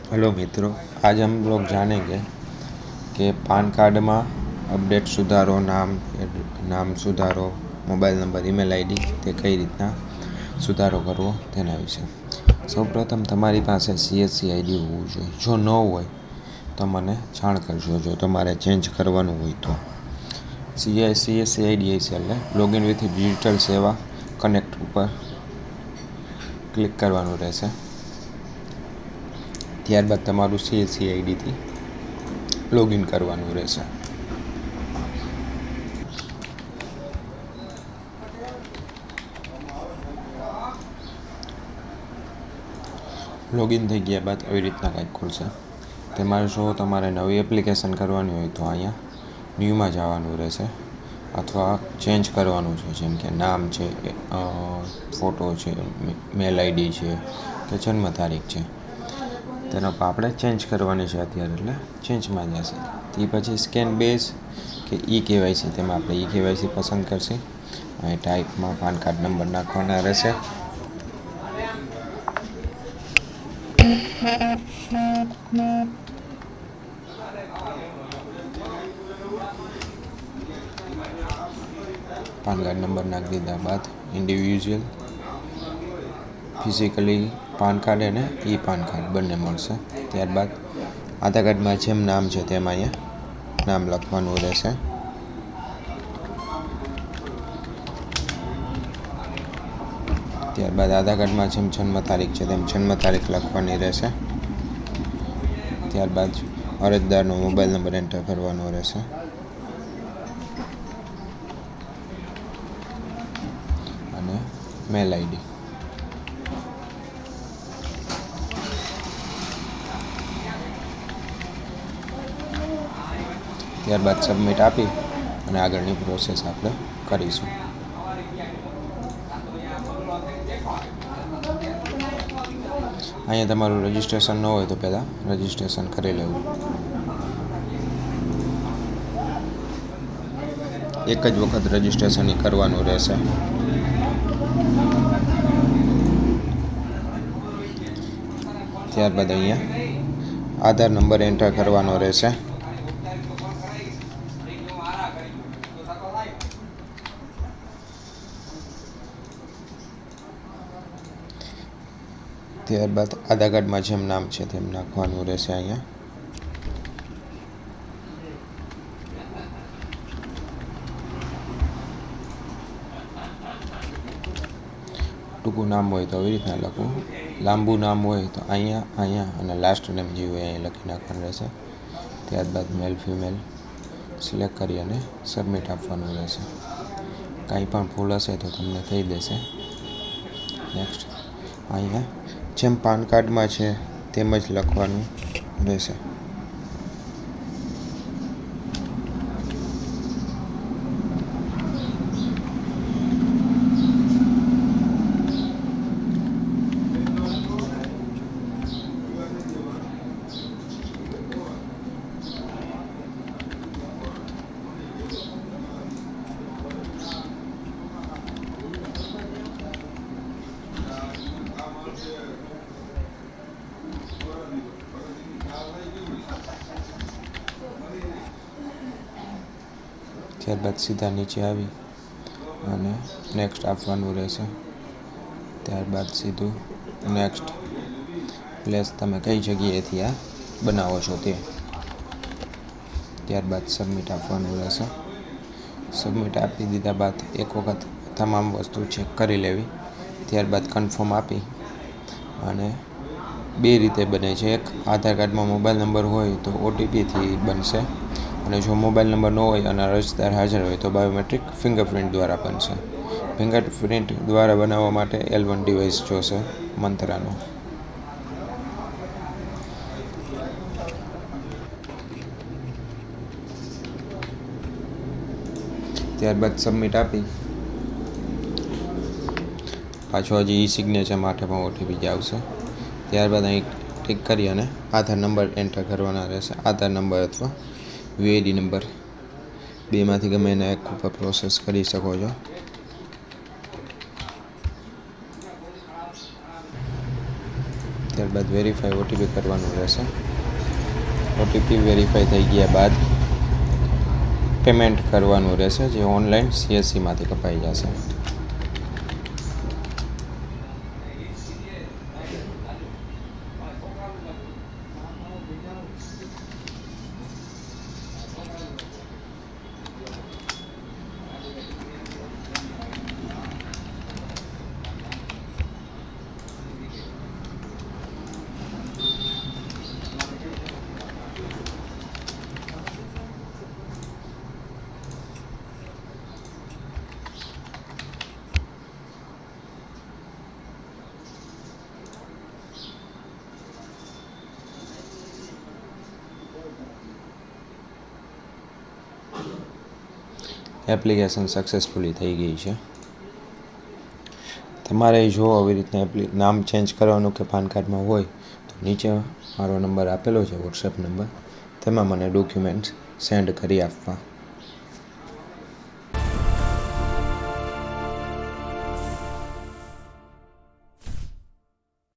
Hello मित्रों, आज हम लोग जानेंगे कि पान कार्ड में अपडेट सुधारो, नाम सुधारो, मोबाइल नंबर, ईमेल आईडी ते कई रीतना सुधारो करवो तेना विषे। सौप्रथम तमारी पासे CSC आईडी होवुं जोईए। जो न होय तो मने जाण करजो। जो तमारे चेन्ज करवानुं होय तो CSC आईडी हशे एटले लॉगिन विथ डिजिटल सेवा कनेक्ट पर क्लिक करवानुं रहेशे। ત્યારબાદ તમારું CSC આઈડીથી લોગિન કરવાનું રહેશે। લોગિન થઈ ગયા બાદ આવી રીતના કંઈક ખુલશે। તેમાં જો તમારે નવી એપ્લિકેશન કરવાની હોય તો અહીંયા ન્યૂમાં જવાનું રહેશે અથવા ચેન્જ કરવાનું છે, જેમ કે નામ છે, ફોટો છે, મેલ આઈડી છે કે જન્મ તારીખ છે, તેનો આપણે ચેન્જ કરવાની છે અત્યારે, એટલે ચેન્જમાં જશે। તે પછી સ્કેન બેઝ કે KYC, તેમાં આપણે KYC પસંદ કરશે। અહીં ટાઈપમાં પાન કાર્ડ નંબર નાખવાના રહેશે। પાન કાર્ડ નંબર નાખી દીધા બાદ ઇન્ડિવિજ્યુઅલ, ફિઝિકલી પાન કાર્ડ અને પાન કાર્ડ બંને મળશે। ત્યારબાદ આધાર કાર્ડમાં જેમ નામ છે તેમ અહીંયા નામ લખવાનું રહેશે। ત્યારબાદ આધાર કાર્ડમાં જેમ જન્મ તારીખ છે તેમ જન્મ તારીખ લખવાની રહેશે। ત્યારબાદ અરજદારનો મોબાઈલ નંબર એન્ટર કરવાનો રહેશે અને મેલ આઈડી। ત્યારબાદ સબમિટ આપી અને આગળની પ્રોસેસ આપણે કરીશું। અહીંયા તમારું રજિસ્ટ્રેશન ન હોય તો પહેલાં રજિસ્ટ્રેશન કરી લેવું। એક જ વખત રજિસ્ટ્રેશન કરવાનું રહેશે। ત્યારબાદ અહીંયા આધાર નંબર એન્ટર કરવાનો રહેશે। ત્યારબાદ આધાર કાર્ડમાં જેમ નામ છે તેમ નાખવાનું રહેશે। અહીંયા ટૂંકું નામ હોય તો આવી રીતના લખવું, લાંબુ નામ હોય તો અહીંયા અને લાસ્ટ નેમ જે હોય અહીંયા લખી નાખવાનું રહેશે। ત્યારબાદ મેલ ફિમેલ સિલેક્ટ કરી અને સબમિટ આપવાનું રહેશે। કાંઈ પણ ભૂલ હશે તો તમને કહી દેશે। નેક્સ્ટ અહીંયા જેમ પાન કાર્ડમાં છે તેમ જ લખવાનું રહેશે। ત્યારબાદ સીધા નીચે આવી અને નેક્સ્ટ આપવાનું રહેશે। ત્યારબાદ સીધું નેક્સ્ટ પ્લેસ તમે કઈ જગ્યાએથી આ બનાવો છો તે। ત્યારબાદ સબમિટ આપવાનું રહેશે। સબમિટ આપી દીધા બાદ એક વખત તમામ વસ્તુ ચેક કરી લેવી। ત્યારબાદ કન્ફર્મ આપી અને બે રીતે બને છે। એક, આધાર કાર્ડમાં મોબાઈલ નંબર હોય તો OTPથી બનશે, અને જો મોબાઈલ નંબર ન હોય અને અરજદાર હાજર હોય તો બાયોમેટ્રિક ફિંગરપ્રિન્ટ દ્વારા બનશે। ફિંગરપ્રિન્ટ દ્વારા બનાવવા માટે L1 ડિવાઇસ જોશે મંત્રાનો। ત્યારબાદ સબમિટ આપી પાછો હજી સિગ્નેચર માટે પણ OTP આવશે। ત્યારબાદ અહીં ટિક કરી અને આધાર નંબર એન્ટર કરવાના રહેશે। આધાર નંબર અથવા VID નંબર બેમાંથી ગમે એના એક ઉપર પ્રોસેસ કરી શકો છો। ત્યારબાદ વેરીફાઈ ઓટીપી કરવાનું રહેશે. ઓટીપી વેરીફાઈ થઈ ગયા બાદ પેમેન્ટ કરવાનું રહેશે, જે ઓનલાઈન CSCમાંથી કપાઈ જશે. એપ્લિકેશન સક્સેસફુલી થઈ ગઈ છે. તમારે જો આવી રીતના નામ ચેન્જ કરવાનું કે પાન કાર્ડમાં હોય તો નીચે મારો નંબર આપેલો છે, વોટ્સએપ નંબર, તેમાં મને ડોક્યુમેન્ટ્સ સેન્ડ કરી આપવા.